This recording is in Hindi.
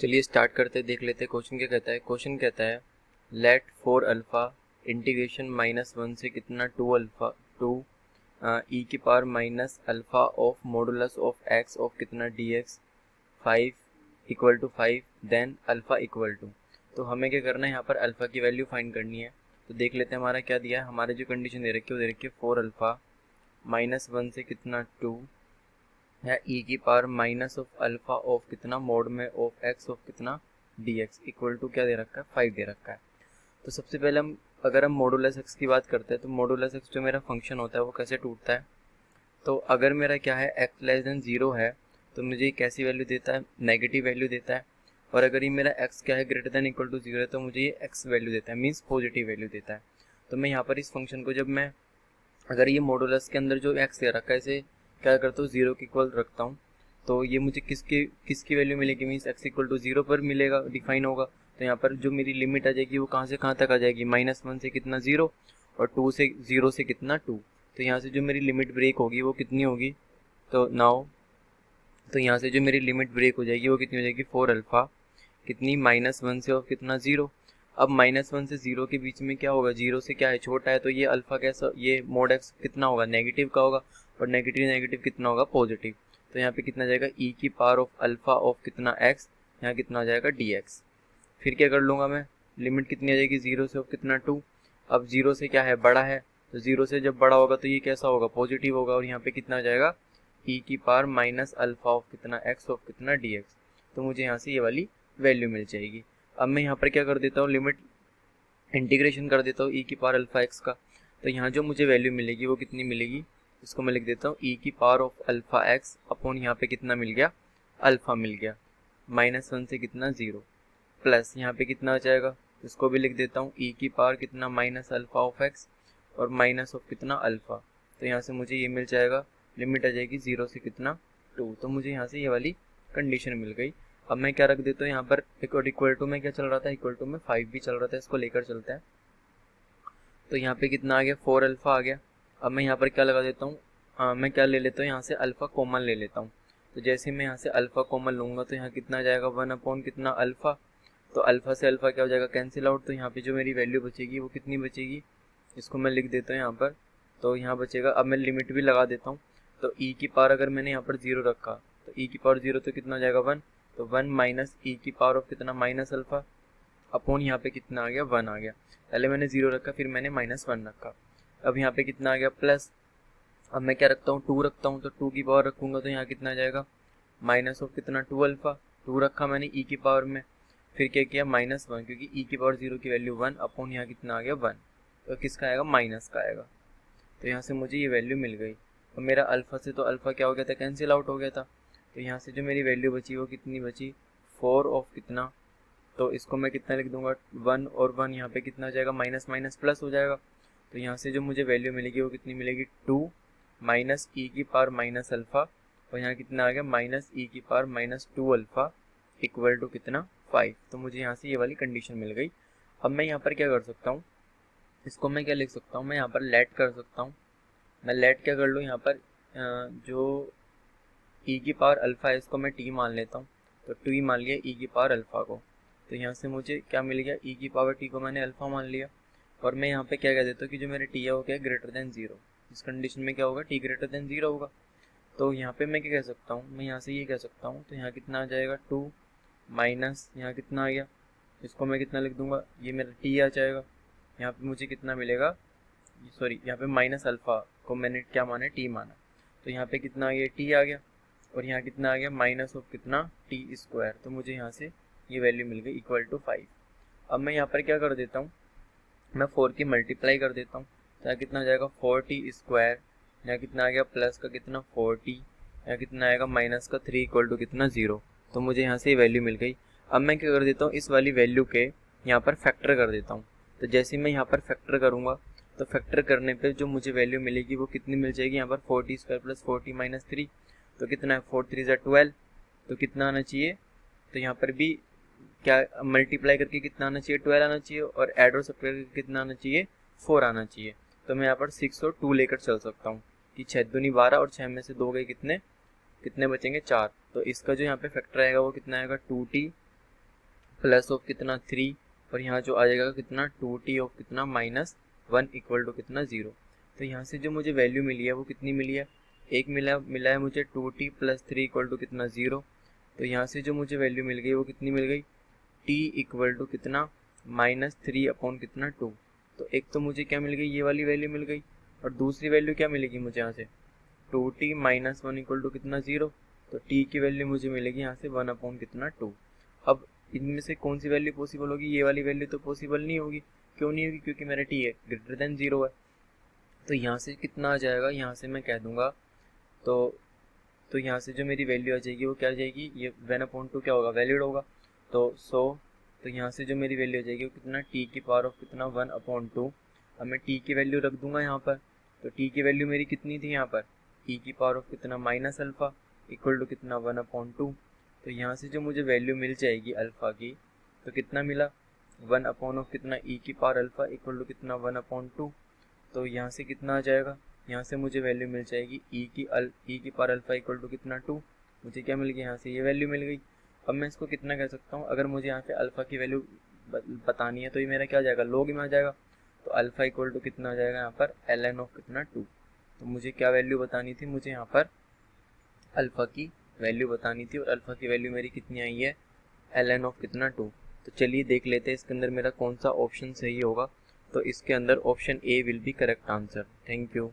चलिए स्टार्ट करते देख लेते हैं क्वेश्चन क्या कहता है। क्वेश्चन कहता है लेट 4 अल्फा इंटीग्रेशन -1 से कितना 2 अल्फा 2 ई की power minus alpha of modulus of X of कितना D X 5 equal to 5 then alpha equal to. तो हमें क्या करना है, यहाँ पर अल्फा की वैल्यू फाइंड करनी है। तो देख लेते हैं हमारा क्या दिया है। हमारे जो कंडीशन दे रखी है वो दे रखी है 4 अल्फा -1 से कितना 2 है ई की power minus of alpha of कितना मोड में ऑफ एक्स ऑफ कितना डी एक्स इक्वल टू क्या दे रखा है 5 दे रखा है। तो सबसे पहले हम अगर हम मॉडुलस एक्स की बात करते हैं तो मॉडुलस एक्स जो मेरा फंक्शन होता है वो कैसे टूटता है। तो अगर मेरा क्या है एक्स लेस देन 0 है तो मुझे ये कैसी वैल्यू देता है, नेगेटिव वैल्यू देता है। और अगर ये मेरा एक्स क्या है ग्रेटर देन इक्वल टू 0 है तो मुझे ये एक्स वैल्यू देता है, मीन्स पॉजिटिव वैल्यू देता है। तो मैं यहाँ पर इस फंक्शन को जब मैं अगर ये मॉडुलस के अंदर जो एक्स दे रखा है इसे क्या करता हूँ 0 के इक्वल रखता हूँ, तो ये मुझे किसकी वैल्यू मिलेगी, मीन्स एक्स इक्वल टू 0 पर मिलेगा, डिफाइन होगा। तो यहाँ पर जो मेरी लिमिट आ जाएगी वो कहाँ से कहाँ तक आ जाएगी, -1 से कितना 0 और 2 से 0 से कितना 2। तो यहाँ से जो मेरी लिमिट ब्रेक होगी वो कितनी होगी, तो नाउ तो यहाँ से जो मेरी लिमिट ब्रेक हो जाएगी वो कितनी हो जाएगी 4 अल्फा कितनी -1 से और कितना 0। अब -1 से 0 के बीच में क्या होगा, 0 से क्या है छोटा है, तो ये अल्फा कैसा, ये मोड एक्स कितना होगा नेगेटिव का होगा, और नेगेटिव नेगेटिव कितना होगा पॉजिटिव। तो यहाँ पे कितना जाएगा ई की पावर ऑफ अल्फा ऑफ कितना एक्स, यहाँ कितना हो जाएगा डी एक्स। फिर क्या कर लूँगा मैं, लिमिट कितनी आ जाएगी 0 से ऑफ कितना 2। अब 0 से क्या है बड़ा है, तो 0 से जब बड़ा होगा तो ये कैसा होगा पॉजिटिव होगा, और यहाँ पे कितना आ जाएगा ई की पावर माइनस अल्फा ऑफ कितना एक्स ऑफ कितना डी एक्स। तो मुझे यहाँ से ये वाली वैल्यू मिल जाएगी। अब मैं यहाँ पर क्या कर देता हूँ, लिमिट इंटीग्रेशन कर देता हूँ ई की पावर अल्फा एक्स का। तो यहाँ जो मुझे वैल्यू मिलेगी वो कितनी मिलेगी, इसको मैं लिख देता हूँ ई की power of alpha x upon यहाँ पे कितना मिल गया, अल्फा मिल गया -1 से कितना 0 प्लस यहाँ पे कितना आ जाएगा, इसको भी लिख देता हूँ ई की पावर कितना माइनस अल्फा ऑफ एक्स और माइनस ऑफ कितना अल्फा। तो यहाँ से मुझे ये मिल जाएगा, लिमिट आ जाएगी 0 से कितना 2। तो मुझे यहाँ से ये वाली कंडीशन मिल गई। अब मैं क्या रख देता हूँ यहाँ पर इक्वल टू में क्या चल रहा था, इक्वल टू में 5 भी चल रहा था, इसको लेकर चलते हैं। तो यहाँ पे कितना आ गया 4 अल्फा आ गया। अब मैं यहाँ पर क्या लगा देता हूँ, मैं क्या ले लेता हूँ यहाँ से अल्फा कॉमन ले लेता हूँ। तो जैसे मैं यहाँ से अल्फा कॉमन लूँगा तो यहाँ कितना आ जाएगा 1 अपॉन कितना अल्फा। तो अल्फा से अल्फा क्या हो जाएगा कैंसिल आउट। तो यहाँ पे जो मेरी वैल्यू बचेगी वो कितनी बचेगी, इसको मैं लिख देता हूँ यहाँ पर। तो यहाँ बचेगा, अब मैं लिमिट भी लगा देता हूँ। तो ई की पावर अगर मैंने यहाँ पर 0 रखा तो ई की पावर 0 तो कितना हो जाएगा 1। तो 1 माइनस ई की पावर ऑफ कितना माइनस अल्फा अपॉन यहाँ पे कितना आ गया 1 आ गया। पहले मैंने 0 रखा फिर मैंने -1 रखा। अब यहाँ पे कितना आ गया प्लस। अब मैं क्या रखता हूँ 2 रखता हूँ, तो 2 की पावर रखूँगा तो यहाँ कितना आ जाएगा माइनस ऑफ कितना 2 अल्फा। 2 रखा मैंने ई की पावर में, फिर क्या किया -1 क्योंकि ई की पावर 0 की वैल्यू 1 अपॉन यहाँ कितना आ गया 1। तो किसका आएगा माइनस का आएगा। तो यहाँ से मुझे ये वैल्यू मिल गई। और मेरा अल्फ़ा से तो अल्फ़ा क्या हो गया था कैंसिल आउट हो गया था। तो यहाँ से जो मेरी वैल्यू बची वो कितनी बची 4 ऑफ कितना, तो इसको मैं कितना लिख दूंगा 1 और 1 यहाँ पे कितना आ जाएगा माइनस माइनस प्लस हो जाएगा। तो यहाँ से जो मुझे वैल्यू मिलेगी वो कितनी मिलेगी 2 माइनस ई की पावर माइनस अल्फ़ा, और यहाँ कितना आ गया माइनस ई की पावर -2 अल्फ़ा इक्वल टू कितना 5। तो मुझे यहाँ से ये वाली कंडीशन मिल गई। अब मैं यहाँ पर क्या कर सकता हूँ, इसको मैं क्या लिख सकता हूँ, मैं यहाँ पर लेट कर सकता हूँ। मैं लेट क्या कर लूँ यहाँ पर, जो ई की पावर अल्फ़ा है इसको मैं टी मान लेता हूँ। तो टी मान लिया ई की पावर अल्फ़ा को। तो यहाँ से मुझे क्या मिल गया, ई की पावर टी को मैंने अल्फ़ा मान लिया। और मैं यहाँ पे क्या कह देता हूँ कि जो मेरे टी है वो क्या है ग्रेटर देन 0। इस कंडीशन में क्या होगा टी ग्रेटर देन 0 होगा। तो यहाँ पे मैं क्या कह सकता हूँ, मैं यहाँ से ये कह सकता हूँ, तो यहाँ कितना आ जाएगा 2 माइनस यहाँ कितना आ गया, इसको मैं कितना लिख दूंगा, ये मेरा टी आ जाएगा। यहाँ पे मुझे कितना मिलेगा, सॉरी यहाँ पे माइनस अल्फ़ा को मैंने क्या माना टी माना। तो यहाँ पे कितना आ गया टी आ गया, और यहाँ कितना आ गया माइनस ऑफ कितना टी स्क्वायर। तो मुझे यहाँ से ये वैल्यू मिल गई इक्वल टू 5। अब मैं यहाँ पर क्या कर देता हूँ, मैं 4 की मल्टीप्लाई कर देता हूँ। तो यहाँ कितना आ जाएगा 4t स्क्वायर, यहाँ कितना आ गया प्लस का कितना 4t, यहाँ कितना आएगा माइनस का 3 इक्वल टू कितना 0। तो मुझे यहाँ से ये वैल्यू मिल गई। अब मैं क्या कर देता हूँ, इस वाली वैल्यू के यहाँ पर फैक्टर कर देता हूँ। तो जैसे मैं यहाँ पर फैक्टर करूँगा तो फैक्टर करने पे जो मुझे वैल्यू मिलेगी वो कितनी मिल जाएगी, यहाँ पर 4t square plus 4t minus 3। तो कितना है 4 3 12। तो कितना आना चाहिए, तो यहाँ पर भी क्या मल्टीप्लाई करके कितना आना चाहिए 12 आना चाहिए, और एड और सब्ट्रैक्ट करके कितना आना चाहिए 4 आना चाहिए। तो मैं यहाँ पर 6 और 2 लेकर चल सकता हूँ कि 6 दूनी 12 और 6 में से 2 गए कितने, कितने बचेंगे 4। तो इसका जो यहाँ पे फैक्टर आएगा वो कितना आएगा 2t प्लस ऑफ कितना 3, और यहाँ जो आ जाएगा कितना 2t ऑफ कितना -1 इक्वल टू कितना 0। तो यहाँ से जो मुझे वैल्यू मिली है वो कितनी मिली है, एक मिला है मुझे 2t प्लस 3 इक्वल टू कितना 0। तो यहाँ से जो मुझे वैल्यू मिल गई वो कितनी मिल गई, t इक्वल टू कितना -3 अपॉन कितना 2। तो एक तो मुझे क्या मिल गई, ये वाली वैल्यू मिल गई, और दूसरी वैल्यू क्या मिलेगी मुझे यहाँ से 2t माइनस 1 इक्वल टू कितना 0। तो t की वैल्यू मुझे मिलेगी यहाँ से 1 अपॉन कितना 2। अब इनमें से कौन सी वैल्यू पॉसिबल होगी, ये वाली वैल्यू तो पॉसिबल नहीं होगी। क्यों नहीं होगी, क्योंकि मेरा t है ग्रेटर देन 0 है। तो यहाँ से कितना आ जाएगा, यहाँ से मैं कह दूंगा तो यहाँ से जो मेरी वैल्यू आ जाएगी वो क्या आ जाएगी, ये 1 अपॉन 2 क्या होगा, वैलिड होगा। तो यहाँ से जो मेरी वैल्यू आ जाएगी वो कितना t की पावर ऑफ कितना 1 अपॉन 2। अब मैं t की वैल्यू रख दूंगा यहाँ पर। तो t की वैल्यू मेरी कितनी थी यहाँ पर, e की पावर ऑफ कितना माइनस अल्फ़ा इक्वल टू कितना 1 अपॉन 2। तो यहाँ से जो मुझे वैल्यू मिल जाएगी अल्फ़ा की, तो कितना मिला 1 अपॉन ऑफ कितना e की पावर अल्फ़ा इक्वल टू कितना 1 अपॉन 2। तो यहाँ से कितना आ जाएगा, यहाँ से मुझे वैल्यू मिल जाएगी e की पावर अल्फ़ा इक्वल टू कितना 2। मुझे क्या मिल गया, यहाँ से ये वैल्यू मिल गई। अब मैं इसको कितना कह सकता हूँ, अगर मुझे यहाँ पे अल्फ़ा की वैल्यू बतानी है तो ये मेरा क्या आ जाएगा, लॉग में आ जाएगा। तो अल्फ़ा इक्वल टू कितना आ जाएगा यहाँ पर ln ऑफ कितना 2। तो मुझे क्या वैल्यू बतानी थी, मुझे यहाँ पर अल्फ़ा की वैल्यू बतानी थी, और अल्फ़ा की वैल्यू मेरी कितनी आई है ln ऑफ कितना 2। तो चलिए देख लेते हैं इसके अंदर मेरा कौन सा ऑप्शन सही होगा। तो इसके अंदर option A will be correct answer. Thank you.